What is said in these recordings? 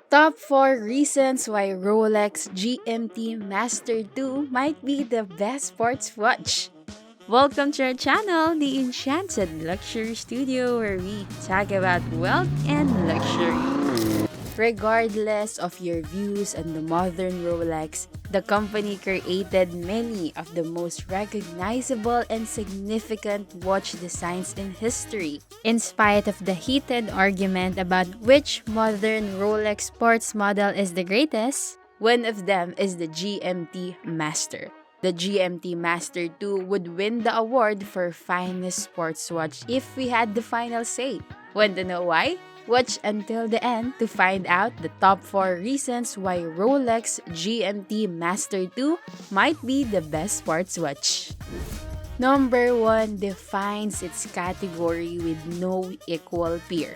Top 4 reasons why Rolex GMT Master II might be the best sports watch. Welcome to our channel, the Enchanted Luxury Studio, where we talk about wealth and luxury. Regardless of your views on the modern Rolex, the company created many of the most recognizable and significant watch designs in history. In spite of the heated argument about which modern Rolex sports model is the greatest, one of them is the GMT Master. The GMT Master II would win the award for finest sports watch if we had the final say. Want to know why? Watch until the end to find out the top 4 reasons why Rolex GMT Master II might be the best sports watch. Number 1 defines its category with no equal peer.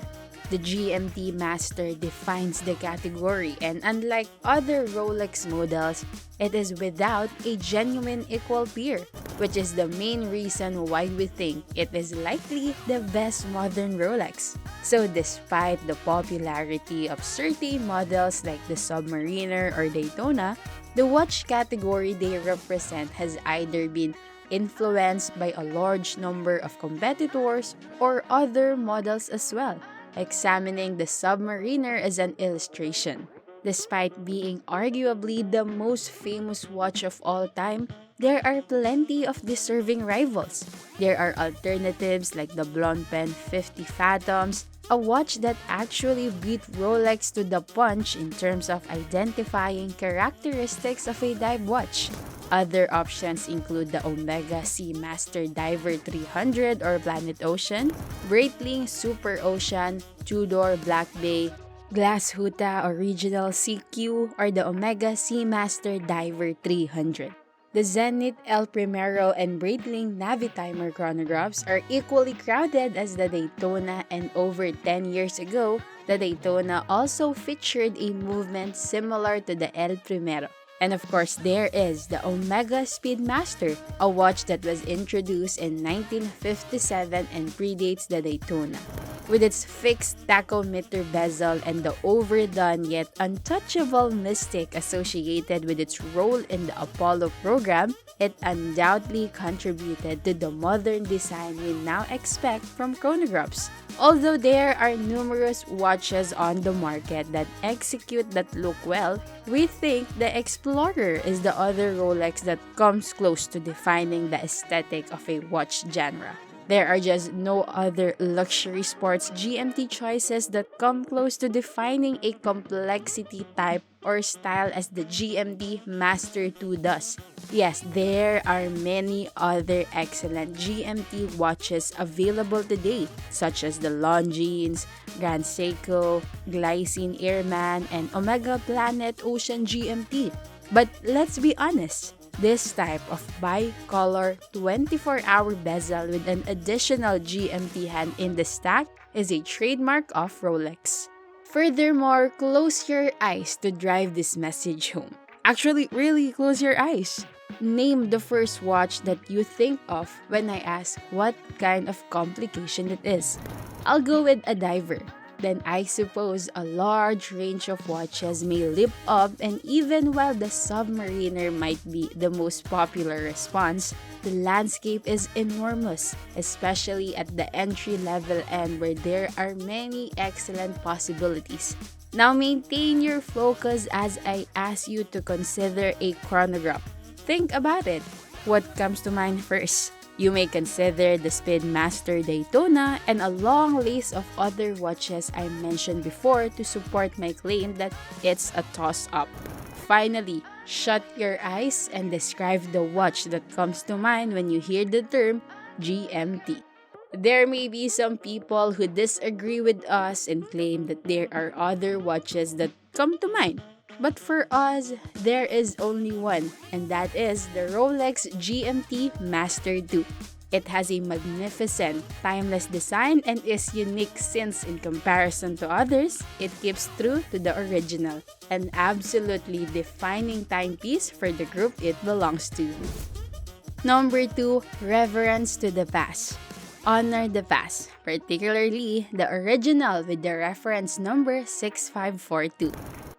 The GMT Master defines the category, and unlike other Rolex models, it is without a genuine equal peer, which is the main reason why we think it is likely the best modern Rolex. So despite the popularity of certain models like the Submariner or Daytona, the watch category they represent has either been influenced by a large number of competitors or other models as well. Examining the Submariner as an illustration. Despite being arguably the most famous watch of all time, there are plenty of deserving rivals. There are alternatives like the Blancpain 50 Phantoms, a watch that actually beat Rolex to the punch in terms of identifying characteristics of a dive watch. Other options include the Omega Seamaster Diver 300 or Planet Ocean, Breitling Super Ocean, Tudor Black Bay, Glass Huta Original CQ, or the Omega Seamaster Diver 300. The Zenith El Primero and Breitling Navitimer chronographs are equally crowded as the Daytona, and over 10 years ago, the Daytona also featured a movement similar to the El Primero. And of course, there is the Omega Speedmaster, a watch that was introduced in 1957 and predates the Daytona. With its fixed tachometer bezel and the overdone yet untouchable mystique associated with its role in the Apollo program, it undoubtedly contributed to the modern design we now expect from chronographs. Although there are numerous watches on the market that execute that look well, we think the Explorer is the other Rolex that comes close to defining the aesthetic of a watch genre. There are just no other luxury sports GMT choices that come close to defining a complexity type or style as the GMT Master II does. Yes, there are many other excellent GMT watches available today, such as the Longines, Grand Seiko, Glycine Airman, and Omega Planet Ocean GMT. But let's be honest, this type of bicolor 24-hour bezel with an additional GMT hand in the stack is a trademark of Rolex. Furthermore, close your eyes to drive this message home. Actually, really close your eyes. Name the first watch that you think of when I ask what kind of complication it is. I'll go with a diver. Then I suppose a large range of watches may leap up, and even while the Submariner might be the most popular response, the landscape is enormous, especially at the entry-level end where there are many excellent possibilities. Now maintain your focus as I ask you to consider a chronograph. Think about it. What comes to mind first? You may consider the Speedmaster Daytona and a long list of other watches I mentioned before to support my claim that it's a toss-up. Finally, shut your eyes and describe the watch that comes to mind when you hear the term GMT. There may be some people who disagree with us and claim that there are other watches that come to mind. But for us, there is only one, and that is the Rolex GMT Master II. It has a magnificent, timeless design and is unique since, in comparison to others, it keeps true to the original, an absolutely defining timepiece for the group it belongs to. Number 2, reverence to the past. Honor the past, particularly the original with the reference number 6542.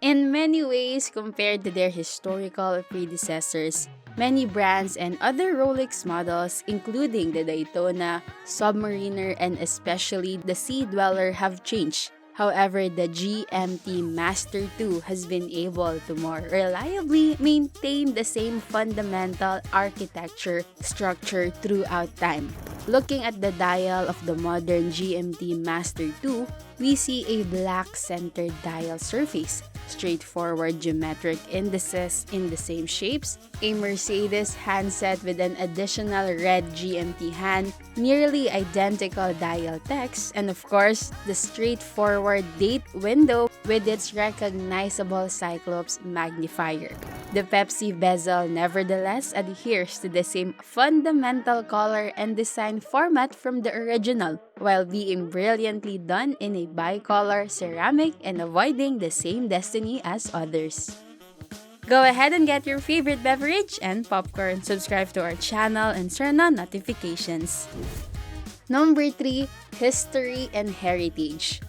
In many ways, compared to their historical predecessors, many brands and other Rolex models, including the Daytona, Submariner, and especially the Sea Dweller, have changed. However, the GMT Master II has been able to more reliably maintain the same fundamental architecture structure throughout time. Looking at the dial of the modern GMT Master II, we see a black-centered dial surface, straightforward geometric indices in the same shapes, a Mercedes handset with an additional red GMT hand, nearly identical dial text, and of course, the straightforward date window with its recognizable Cyclops magnifier. The Pepsi bezel nevertheless adheres to the same fundamental color and design format from the original, while being brilliantly done in a bicolor ceramic and avoiding the same destiny as others. Go ahead and get your favorite beverage and popcorn, subscribe to our channel, and turn on notifications. Number 3. History and Heritage.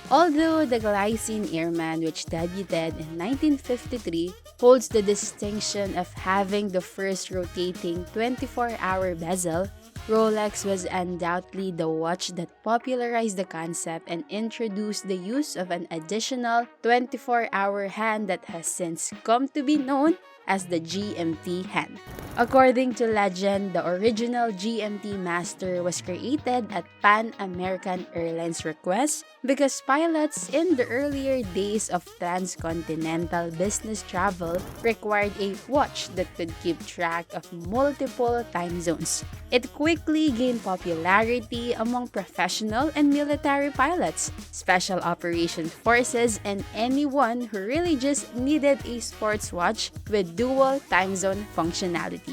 Although the Glycine Airman, which debuted in 1953, holds the distinction of having the first rotating 24-hour bezel, Rolex was undoubtedly the watch that popularized the concept and introduced the use of an additional 24-hour hand that has since come to be known as the GMT hand. According to legend, the original GMT Master was created at Pan American Airlines' request because pilots in the earlier days of transcontinental business travel required a watch that could keep track of multiple time zones. It quickly gained popularity among professional and military pilots, special operations forces, and anyone who really just needed a sports watch with dual time zone functionality.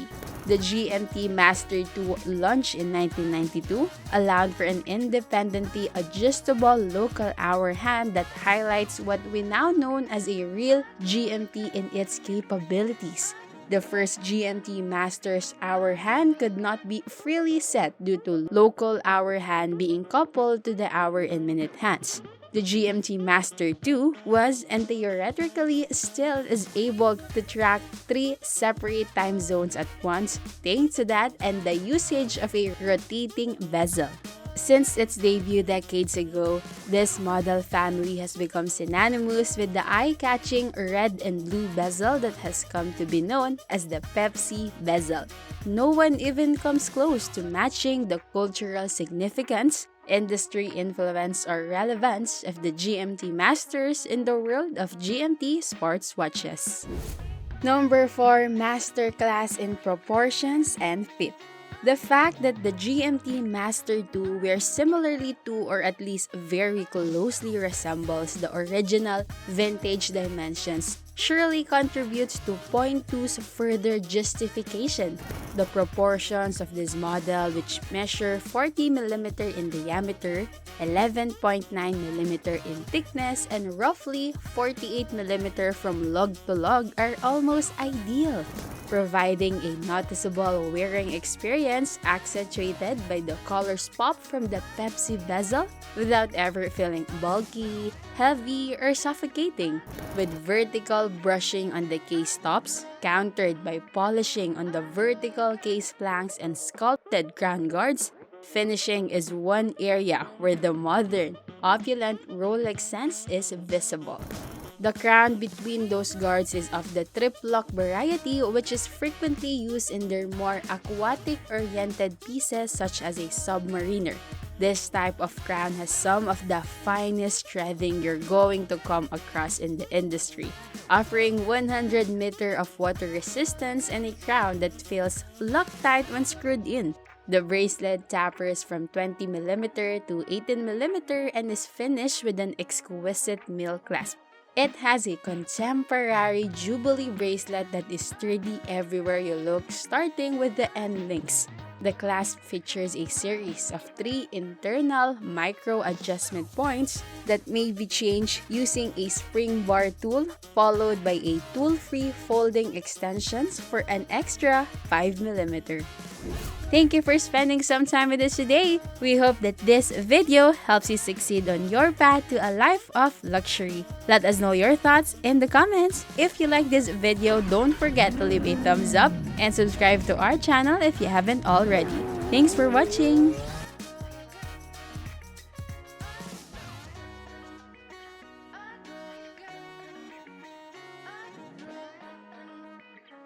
The GMT Master II launched in 1992, allowed for an independently adjustable local hour hand that highlights what we now know as a real GMT in its capabilities. The first GMT Master's hour hand could not be freely set due to local hour hand being coupled to the hour and minute hands. The GMT Master II was and theoretically still is able to track 3 separate time zones at once thanks to that and the usage of a rotating bezel. Since its debut decades ago, this model family has become synonymous with the eye-catching red and blue bezel that has come to be known as the Pepsi bezel. No one even comes close to matching the cultural significance, industry influence, or relevance of the GMT Masters in the world of GMT sports watches. Number 4. Masterclass in proportions and fit. The fact that the GMT Master II wears similarly to or at least very closely resembles the original vintage dimensions surely contributes to point 2's further justification. The proportions of this model, which measure 40mm in diameter, 11.9mm in thickness, and roughly 48mm from lug to lug, are almost ideal, providing a noticeable wearing experience accentuated by the colors pop from the Pepsi bezel without ever feeling bulky, heavy, or suffocating, with vertical brushing on the case tops, countered by polishing on the vertical case flanks and sculpted crown guards. Finishing is one area where the modern, opulent Rolex sense is visible. The crown between those guards is of the triplock variety, which is frequently used in their more aquatic-oriented pieces such as a Submariner. This type of crown has some of the finest threading you're going to come across in the industry, offering 100 meters of water resistance and a crown that feels Loctite when screwed in. The bracelet tapers from 20mm to 18mm and is finished with an exquisite mill clasp. It has a contemporary Jubilee bracelet that is sturdy everywhere you look, starting with the end links. The clasp features a series of 3 internal micro-adjustment points that may be changed using a spring bar tool, followed by a tool-free folding extensions for an extra 5mm. Thank you for spending some time with us today. We hope that this video helps you succeed on your path to a life of luxury. Let us know your thoughts in the comments. If you like this video, don't forget to leave a thumbs up and subscribe to our channel if you haven't already. Thanks for watching!